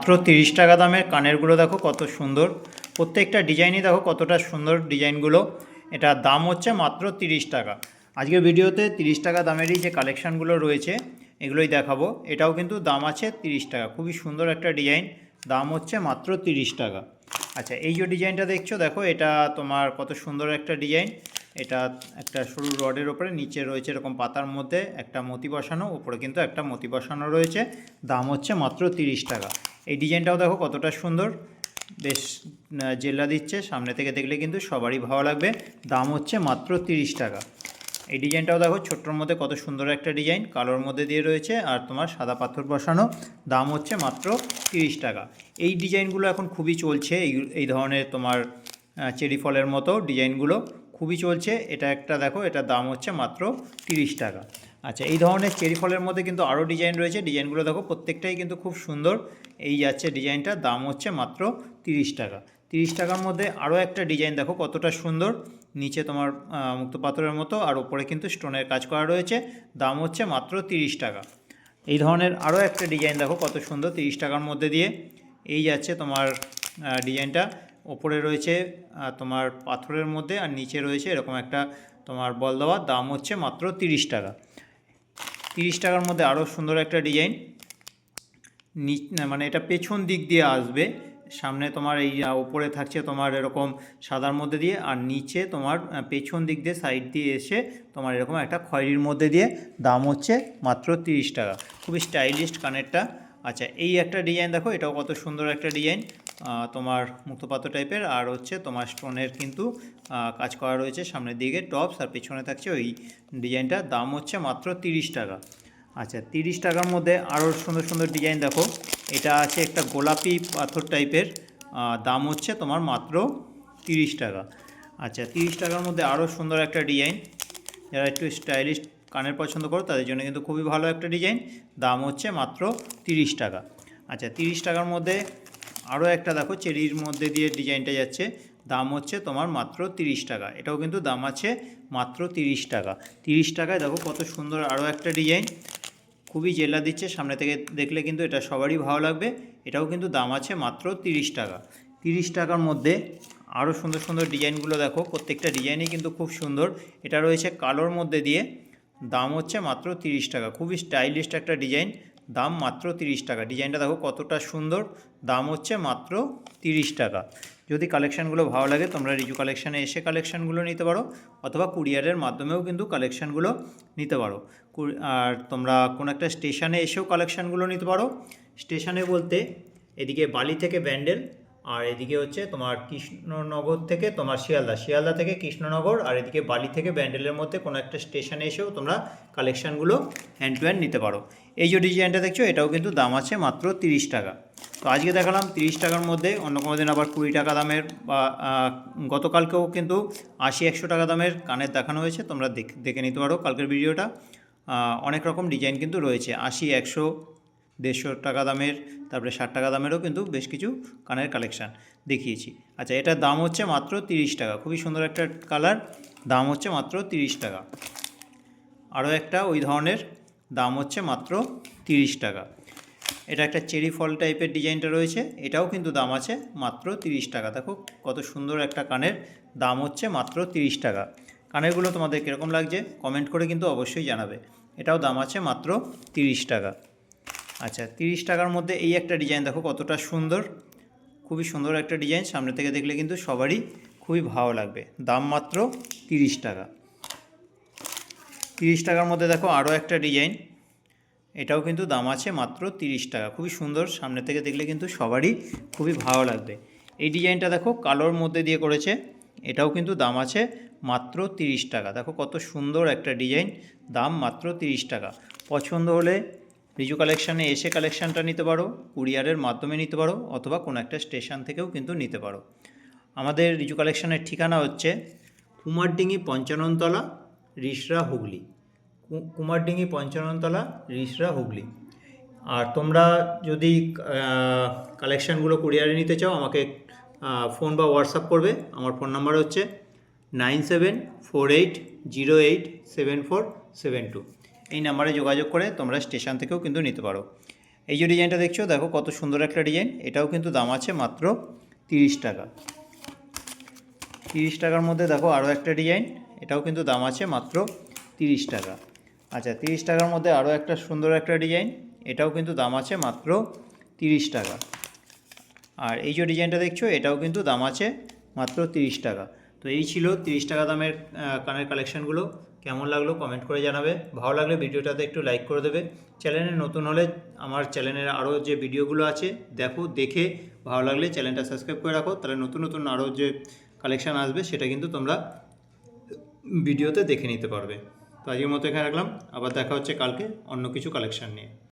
মাত্র 30 টাকা দামের কানেরগুলো দেখো কত সুন্দর, প্রত্যেকটা ডিজাইনই দেখো কতটা সুন্দর ডিজাইনগুলো। এটা দাম হচ্ছে মাত্র 30 টাকা। আজকের ভিডিওতে 30 টাকা দামেরই যে কালেকশানগুলো রয়েছে এগুলোই দেখাবো। এটাও কিন্তু দাম আছে 30 টাকা, খুবই সুন্দর একটা ডিজাইন, দাম হচ্ছে মাত্র 30 টাকা। আচ্ছা, এই যে ডিজাইনটা দেখছো দেখো, এটা তোমার কত সুন্দর একটা ডিজাইন। এটা একটা সরু রডের ওপরে নিচে রয়েছে এরকম পাতার মধ্যে একটা মতি বসানো, উপরে কিন্তু একটা মতি বসানো রয়েছে, দাম হচ্ছে মাত্র 30 টাকা। এই ডিজাইনটাও দেখো কতটা সুন্দর, বেশ জেল্লা দিচ্ছে, সামনে থেকে দেখলে কিন্তু সবারই ভালো লাগবে, দাম হচ্ছে মাত্র 30 টাকা। এই ডিজাইনটাও দেখো ছোট্টর মধ্যে কত সুন্দর একটা ডিজাইন, কালোর মধ্যে দিয়ে রয়েছে আর তোমার সাদা পাথর বসানো, দাম হচ্ছে মাত্র 30 টাকা। এই ডিজাইনগুলো এখন খুবই চলছে, এই ধরনের তোমার চেরি ফলের মতো ডিজাইনগুলো খুবই চলছে। এটা একটা দেখো, এটার দাম হচ্ছে মাত্র 30 টাকা। আচ্ছা, এই ধরনের চেরি ফলের মধ্যে কিন্তু আরও ডিজাইন রয়েছে, ডিজাইনগুলো দেখো প্রত্যেকটাই কিন্তু খুব সুন্দর। এই যাচ্ছে ডিজাইনটা, দাম হচ্ছে মাত্র 30 টাকা। 30 টাকার মধ্যে আরও একটা ডিজাইন দেখো কতটা সুন্দর, নিচে তোমার মুক্ত পাথরের মতো আর উপরে কিন্তু স্টোনের কাজ করা রয়েছে, দাম হচ্ছে মাত্র 30 টাকা। এই ধরনের আরও একটা ডিজাইন দেখো কত সুন্দর 30 টাকার মধ্যে দিয়ে। এই যাচ্ছে তোমার ডিজাইনটা, ওপরে রয়েছে তোমার পাথরের মধ্যে আর নিচে রয়েছে এরকম একটা তোমার বল দেওয়া, দাম হচ্ছে মাত্র 30 টাকা। 30 টাকার মধ্যে আরও সুন্দর একটা ডিজাইন, মানে এটা পেছন দিক দিয়ে আসবে, সামনে তোমার এই উপরে থাকছে তোমার এরকম সাদার মধ্যে দিয়ে, আর নিচে তোমার পেছন দিক দিয়ে সাইড দিয়ে এসে তোমার এরকম একটা খয়েরির মধ্যে দিয়ে, দাম হচ্ছে মাত্র 30 টাকা। খুবই স্টাইলিশ কানেরটা। আচ্ছা, এই একটা ডিজাইন দেখো, এটাও কত সুন্দর একটা ডিজাইন, তোমার মুক্তপাত্র টাইপের আর হচ্ছে তোমার স্টোনের কিন্তু কাজ করা রয়েছে সামনের দিকে টপস, আর পেছনে থাকছে ওই ডিজাইনটা, দাম হচ্ছে মাত্র 30 টাকা। আচ্ছা, 30 টাকার মধ্যে আরও সুন্দর সুন্দর ডিজাইন দেখো, এটা আছে একটা গোলাপি পাথর টাইপের, দাম হচ্ছে তোমার মাত্র 30 টাকা। আচ্ছা, 30 টাকার মধ্যে আরও সুন্দর একটা ডিজাইন, যারা একটু স্টাইলিশ কানের পছন্দ করো তাদের জন্য কিন্তু খুবই ভালো একটা ডিজাইন, দাম হচ্ছে মাত্র 30 টাকা। আচ্ছা, 30 টাকার মধ্যে আরও একটা দেখো চেরির মধ্যে দিয়ে ডিজাইনটা যাচ্ছে, দাম হচ্ছে তোমার মাত্র 30 টাকা। এটাও কিন্তু দাম আছে মাত্র 30 টাকা। 30 টাকায় দেখো কত সুন্দর আরও একটা ডিজাইন, খুবই জেলা দিচ্ছে, সামনে থেকে দেখলে কিন্তু এটা সবারই ভালো লাগবে। এটাও কিন্তু দাম আছে মাত্র 30 টাকা। 30 টাকার মধ্যে আরও সুন্দর সুন্দর ডিজাইনগুলো দেখো, প্রত্যেকটা ডিজাইনই কিন্তু খুব সুন্দর। এটা রয়েছে কালোর মধ্যে দিয়ে, দাম হচ্ছে মাত্র 30 টাকা। খুবই স্টাইলিশ একটা ডিজাইন, দাম মাত্র 30 টাকা। ডিজাইনটা দেখো কতটা সুন্দর, দাম হচ্ছে মাত্র 30 টাকা। যদি কালেকশানগুলো ভালো লাগে তোমরা রিজু কালেকশানে এসে কালেকশানগুলো নিতে পারো, অথবা কুরিয়ারের মাধ্যমেও কিন্তু কালেকশানগুলো নিতে পারো। আর তোমরা কোনো একটা স্টেশনে এসেও কালেকশানগুলো নিতে পারো। স্টেশনে বলতে এদিকে বালি থেকে ব্যান্ডেল, আর এদিকে হচ্ছে তোমার কৃষ্ণনগর থেকে তোমার শিয়ালদা থেকে কৃষ্ণনগর, আর এদিকে বালি থেকে ব্যান্ডেলের মধ্যে কোনো একটা স্টেশনে এসেও তোমরা কালেকশানগুলো হ্যান্ড টু হ্যান্ড নিতে পারো। এই যে ডিজাইনটা দেখছো, এটাও কিন্তু দাম আছে মাত্র 30 টাকা। তো আজকে দেখালাম 30 টাকার মধ্যে, অন্য কোনো দিন আবার 20 টাকা দামের, বা গতকালকেও কিন্তু 80-100 টাকা দামের কানের দেখানো হয়েছে, তোমরা দেখে নিতে পারো কালকের ভিডিওটা। অনেক রকম ডিজাইন কিন্তু রয়েছে, 80, 100, 150 টাকা দামের, তারপরে 60 টাকা দামেরও কিন্তু বেশ কিছু কানের কালেকশান দেখিয়েছি। আচ্ছা, এটার দাম হচ্ছে মাত্র 30 টাকা, খুবই সুন্দর একটা কালার, দাম হচ্ছে মাত্র 30 টাকা। আরও একটা ওই ধরনের, দাম হচ্ছে মাত্র 30 টাকা। এটা একটা চেরি ফল টাইপের ডিজাইনটা রয়েছে, এটাও কিন্তু দাম আছে মাত্র 30 টাকা। দেখো কত সুন্দর একটা কানের, দাম হচ্ছে মাত্র 30 টাকা। কানেরগুলো তোমাদের কীরকম লাগছে কমেন্ট করে কিন্তু অবশ্যই জানাবে। এটাও দাম আছে মাত্র 30 টাকা। আচ্ছা, 30 টাকার মধ্যে এই একটা ডিজাইন দেখো কতটা সুন্দর, খুবই সুন্দর একটা ডিজাইন, সামনে থেকে দেখলে কিন্তু সবারই খুবই ভালো লাগবে, দাম মাত্র 30 টাকা। 30 টাকার মধ্যে দেখো আরও একটা ডিজাইন, এটাও কিন্তু দাম আছে মাত্র 30 টাকা। খুবই সুন্দর, সামনে থেকে দেখলে কিন্তু সবারই খুবই ভালো লাগবে। এই ডিজাইনটা দেখো কালোর মধ্যে দিয়ে করেছে, এটাও কিন্তু দাম আছে মাত্র 30 টাকা। দেখো কত সুন্দর একটা ডিজাইন, দাম মাত্র 30 টাকা। পছন্দ হলে রিজু কালেকশানে এসে কালেকশানটা নিতে পারো, কুরিয়ারের মাধ্যমে নিতে পারো, অথবা কোনো একটা স্টেশন থেকেও কিন্তু নিতে পারো। আমাদের রিজু কালেকশানের ঠিকানা হচ্ছে কুমারডিঙ্গি 55 তলা, রিষড়া, হুগলি। কুমারডিঙ্গি 55 তলা, রিষড়া, হুগলি। আর তোমরা যদি কালেকশানগুলো কুরিয়ারে নিতে চাও আমাকে ফোন বা হোয়াটসঅ্যাপ করবে। আমার ফোন নাম্বার হচ্ছে 9748087472। এই নাম্বারে যোগাযোগ করে তোমরা স্টেশন থেকেও কিন্তু নিতে পারো। এই যে ডিজাইনটা দেখছো দেখো কত সুন্দর একটা ডিজাইন, এটাও কিন্তু দাম আছে মাত্র 30 টাকা। 30 টাকার মধ্যে দেখো আরও একটা ডিজাইন, এটাও কিন্তু দাম আছে মাত্র 30 টাকা। আচ্ছা 30 টাকার মধ্যে আরও একটা সুন্দর একটা ডিজাইন, এটাও কিন্তু দাম আছে মাত্র 30 টাকা। আর এই যে ডিজাইনটা দেখছো এটাও কিন্তু দাম আছে মাত্র 30 টাকা। তো এই ছিল 30 টাকা দামের কানের কালেকশানগুলো। কেমন লাগলো কমেন্ট করে জানাবে, ভালো লাগলে ভিডিওটাতে একটু লাইক করে দেবে। চ্যানেলে নতুন হলে আমার চ্যানেলের আরও যে ভিডিওগুলো আছে দেখো, দেখে ভালো লাগলে চ্যানেলটা সাবস্ক্রাইব করে রাখো, তাহলে নতুন নতুন আরও যে কালেকশান আসবে সেটা কিন্তু তোমরা ভিডিওতে দেখে নিতে পারবে। তো আজকের মতো এখানে রাখলাম, আবার দেখা হচ্ছে কালকে অন্য কিছু কালেকশান নিয়ে।